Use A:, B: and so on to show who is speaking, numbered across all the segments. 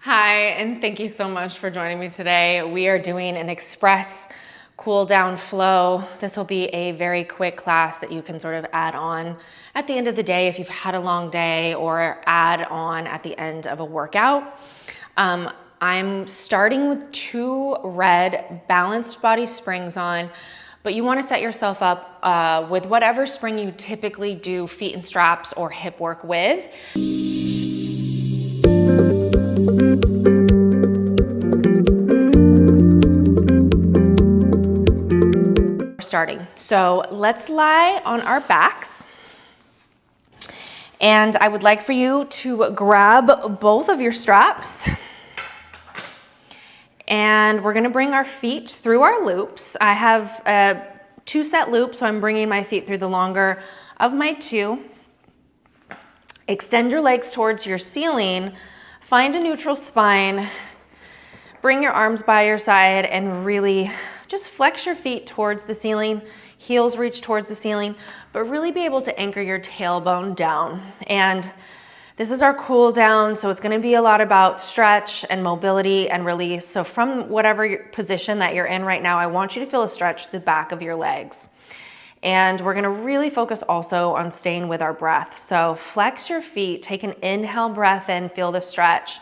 A: Hi, and thank you so much for joining me today. We are doing an express cool down flow. This will be a very quick class that you can sort of add on at the end of the day if you've had a long day, or add on at the end of a workout. I'm starting with 2 red balanced body springs on, but you want to set yourself up with whatever spring you typically do feet and straps or hip work with. Starting. So let's lie on our backs. And I would like for you to grab both of your straps. And we're going to bring our feet through our loops. I have 2 set loops, so I'm bringing my feet through the longer of my 2. Extend your legs towards your ceiling. Find a neutral spine. Bring your arms by your side and really just flex your feet towards the ceiling, heels reach towards the ceiling, but really be able to anchor your tailbone down. And this is our cool down, so it's gonna be a lot about stretch and mobility and release. So from whatever position that you're in right now, I want you to feel a stretch to the back of your legs. And we're gonna really focus also on staying with our breath. So flex your feet, take an inhale breath in, feel the stretch.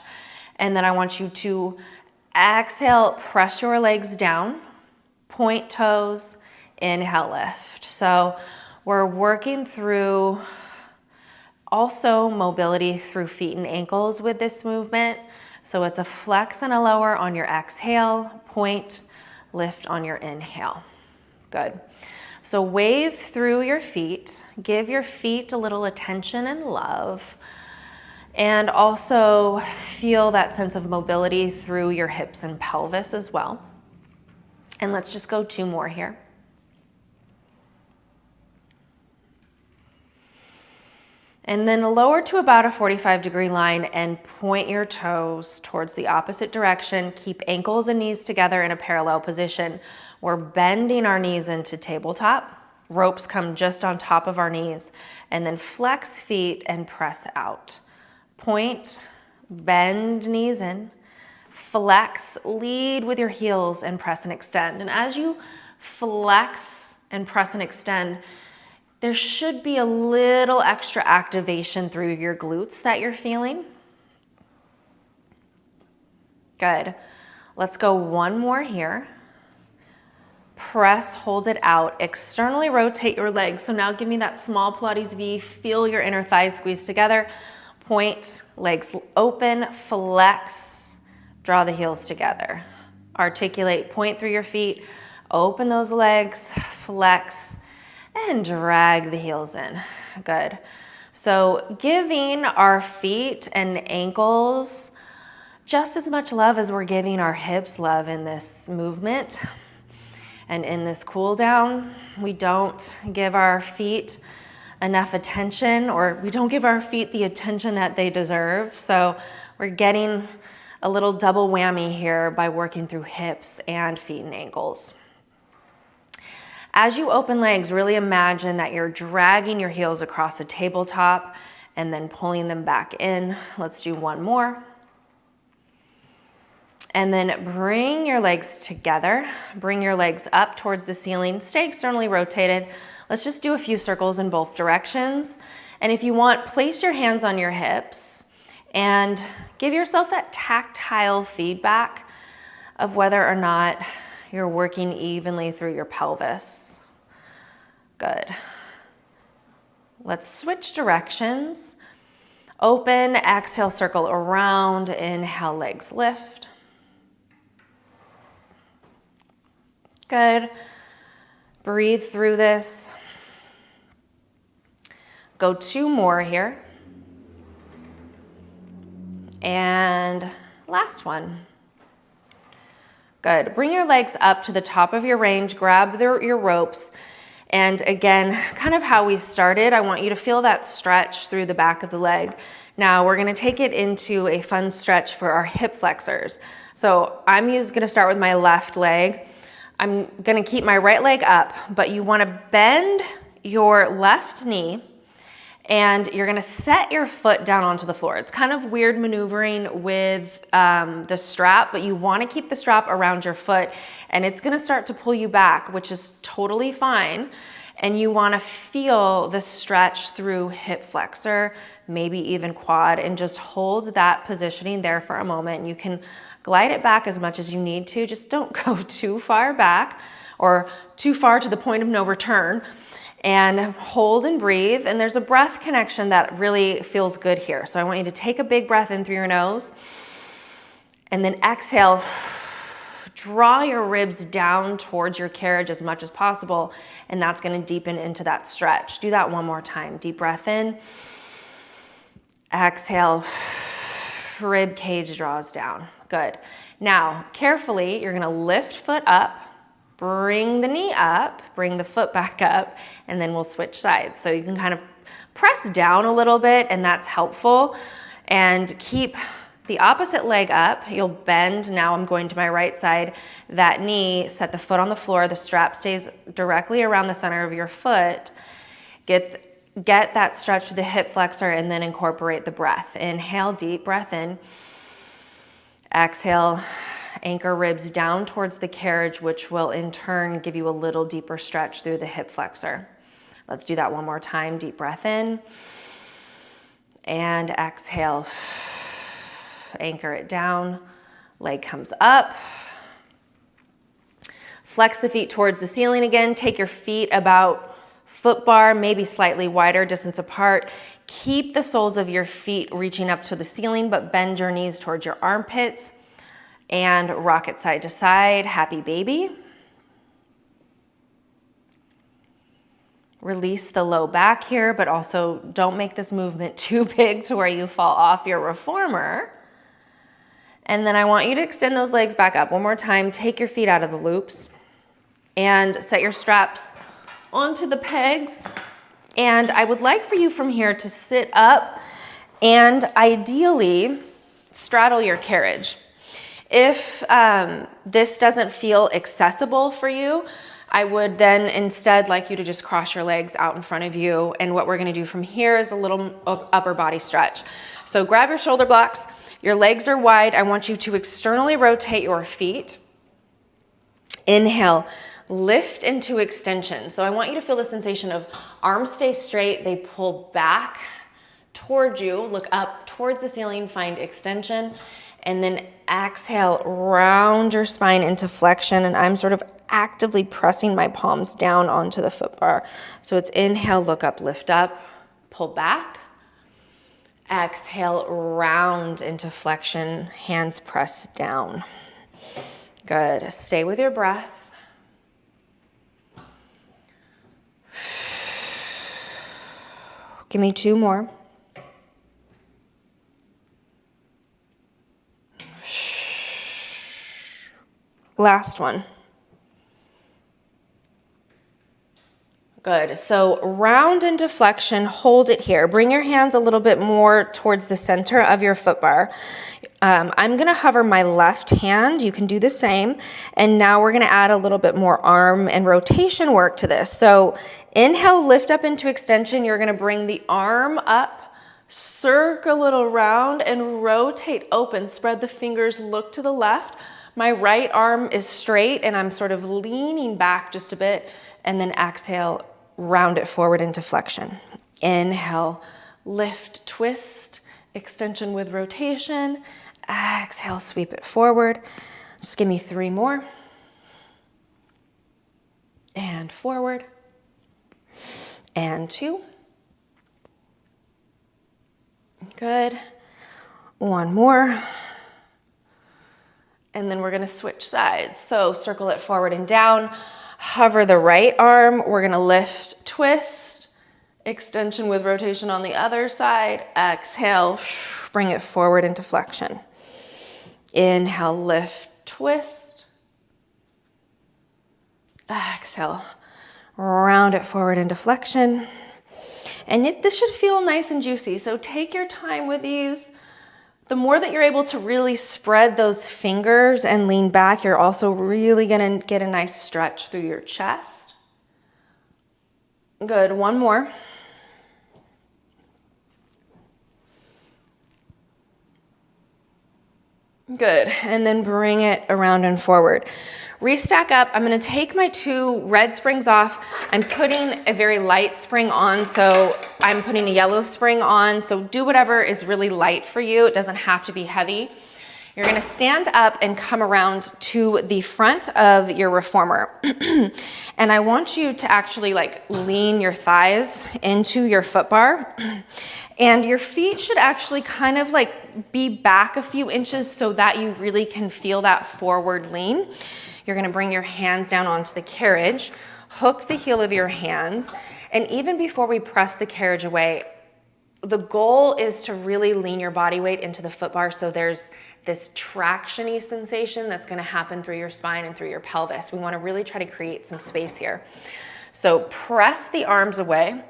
A: And then I want you to exhale, press your legs down. Point toes, inhale, lift. So we're working through also mobility through feet and ankles with this movement. So it's a flex and a lower on your exhale, point, lift on your inhale. Good. So wave through your feet, give your feet a little attention and love, and also feel that sense of mobility through your hips and pelvis as well. And let's just go 2 more here. And then lower to about a 45-degree line and point your toes towards the opposite direction. Keep ankles and knees together in a parallel position. We're bending our knees into tabletop. Ropes come just on top of our knees. And then flex feet and press out. Point, bend knees in. Flex, lead with your heels and press and extend. And as you flex and press and extend, there should be a little extra activation through your glutes that you're feeling. Good. Let's go 1 more here. Press, hold it out. Externally rotate your legs. So now give me that small Pilates V. Feel your inner thighs squeeze together. Point, legs open, flex. Draw the heels together. Articulate, point through your feet, open those legs, flex, and drag the heels in. Good. So giving our feet and ankles just as much love as we're giving our hips love in this movement. And in this cool down, we don't give our feet enough attention, or we don't give our feet the attention that they deserve. So we're getting a little double whammy here by working through hips and feet and ankles. As you open legs, really imagine that you're dragging your heels across the tabletop and then pulling them back in. Let's do 1 more. And then bring your legs together. Bring your legs up towards the ceiling. Stay externally rotated. Let's just do a few circles in both directions. And if you want, place your hands on your hips and give yourself that tactile feedback of whether or not you're working evenly through your pelvis. Good. Let's switch directions. Open, exhale, circle around, inhale, legs lift. Good. Breathe through this. Go 2 more here. And last one. Good. Bring your legs up to the top of your range, grab your ropes, and again, kind of how we started, I want you to feel that stretch through the back of the leg. Now we're gonna take it into a fun stretch for our hip flexors. So I'm gonna start with my left leg. I'm gonna keep my right leg up, but you wanna bend your left knee And you're gonna set your foot down onto the floor. It's kind of weird maneuvering with the strap, but you wanna keep the strap around your foot, and it's gonna start to pull you back, which is totally fine. And you wanna feel the stretch through hip flexor, maybe even quad, and just hold that positioning there for a moment. You can glide it back as much as you need to, just don't go too far back or too far to the point of no return. And hold and breathe. And there's a breath connection that really feels good here. So I want you to take a big breath in through your nose and then exhale. Draw your ribs down towards your carriage as much as possible. And that's gonna deepen into that stretch. Do that one more time. Deep breath in. Exhale. Rib cage draws down. Good. Now, carefully, you're gonna lift foot up. Bring the knee up, bring the foot back up, and then we'll switch sides. So you can kind of press down a little bit, and that's helpful. And keep the opposite leg up. You'll bend. Now I'm going to my right side. That knee, set the foot on the floor. The strap stays directly around the center of your foot. Get that stretch to the hip flexor, and then incorporate the breath. Inhale, deep breath in. Exhale. Anchor ribs down towards the carriage, which will in turn give you a little deeper stretch through the hip flexor. Let's do that one more time. Deep breath in and exhale. Anchor it down. Leg comes up. Flex the feet towards the ceiling again. Take your feet about foot bar, maybe slightly wider distance apart. Keep the soles of your feet reaching up to the ceiling, but bend your knees towards your armpits. And rock it side to side, happy baby. Release the low back here, but also don't make this movement too big to where you fall off your reformer. And then I want you to extend those legs back up. One more time, take your feet out of the loops and set your straps onto the pegs. And I would like for you from here to sit up and ideally straddle your carriage. If this doesn't feel accessible for you, I would then instead like you to just cross your legs out in front of you. And what we're gonna do from here is a little upper body stretch. So grab your shoulder blocks, your legs are wide. I want you to externally rotate your feet. Inhale, lift into extension. So I want you to feel the sensation of arms stay straight, they pull back towards you, look up towards the ceiling, find extension. And then exhale, round your spine into flexion. And I'm sort of actively pressing my palms down onto the foot bar. So it's inhale, look up, lift up, pull back. Exhale, round into flexion, hands press down. Good, stay with your breath. Give me 2 more. Last one. Good, so round into flexion, hold it here. Bring your hands a little bit more towards the center of your foot bar. I'm gonna hover my left hand, you can do the same. And now we're gonna add a little bit more arm and rotation work to this. So inhale, lift up into extension. You're gonna bring the arm up, circle it around and rotate open. Spread the fingers, look to the left. My right arm is straight and I'm sort of leaning back just a bit, and then exhale, round it forward into flexion. Inhale, lift, twist, extension with rotation. Exhale, sweep it forward. Just give me 3 more. And forward. And 2. Good. 1 more. And then we're gonna switch sides. So circle it forward and down, hover the right arm. We're gonna lift, twist, extension with rotation on the other side. Exhale, bring it forward into flexion. Inhale, lift, twist. Exhale, round it forward into flexion. And this should feel nice and juicy. So take your time with these. The more that you're able to really spread those fingers and lean back, you're also really gonna get a nice stretch through your chest. Good, 1 more. Good, and then bring it around and forward. Restack up. I'm gonna take my 2 red springs off. I'm putting a very light spring on, so I'm putting a yellow spring on, so do whatever is really light for you. It doesn't have to be heavy. You're gonna stand up and come around to the front of your reformer. And I want you to actually like lean your thighs into your foot bar. And your feet should actually kind of like be back a few inches so that you really can feel that forward lean. You're gonna bring your hands down onto the carriage, hook the heel of your hands, and even before we press the carriage away, the goal is to really lean your body weight into the foot bar so there's this traction-y sensation that's gonna happen through your spine and through your pelvis. We wanna really try to create some space here. So press the arms away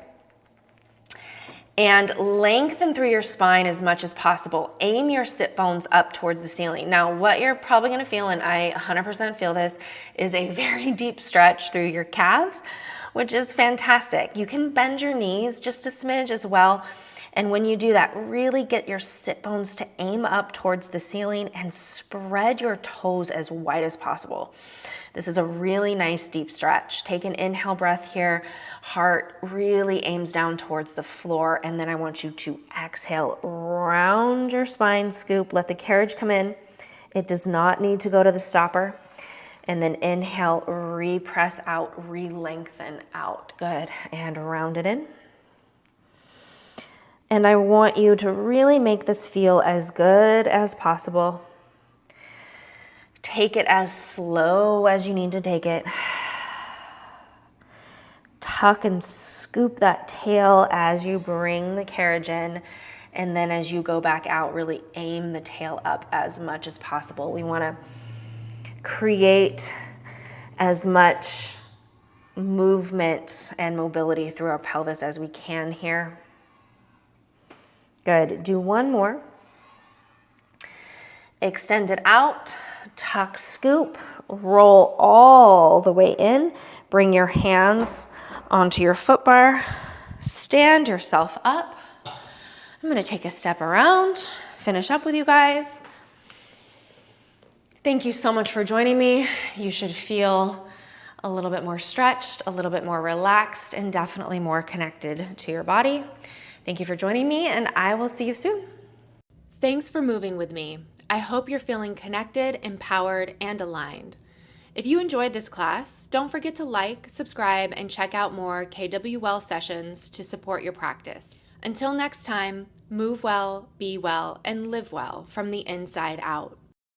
A: and lengthen through your spine as much as possible. Aim your sit bones up towards the ceiling. Now, what you're probably gonna feel, and I 100% feel this, is a very deep stretch through your calves, which is fantastic. You can bend your knees just a smidge as well. And when you do that, really get your sit bones to aim up towards the ceiling and spread your toes as wide as possible. This is a really nice deep stretch. Take an inhale breath here. Heart really aims down towards the floor. And then I want you to exhale, round your spine, scoop, let the carriage come in. It does not need to go to the stopper. And then inhale, repress out, re-lengthen out. Good, and round it in. And I want you to really make this feel as good as possible. Take it as slow as you need to take it. Tuck and scoop that tail as you bring the carriage in. And then as you go back out, really aim the tail up as much as possible. We want to create as much movement and mobility through our pelvis as we can here. Good. Do one more. Extend it out, tuck, scoop, roll all the way in. Bring your hands onto your foot bar. Stand yourself up. I'm going to take a step around, finish up with you guys. Thank you so much for joining me. You should feel a little bit more stretched, a little bit more relaxed, and definitely more connected to your body. Thank you for joining me, and I will see you soon. Thanks for moving with me. I hope you're feeling connected, empowered, and aligned. If you enjoyed this class, don't forget to like, subscribe, and check out more KWL sessions to support your practice. Until next time, move well, be well, and live well from the inside out.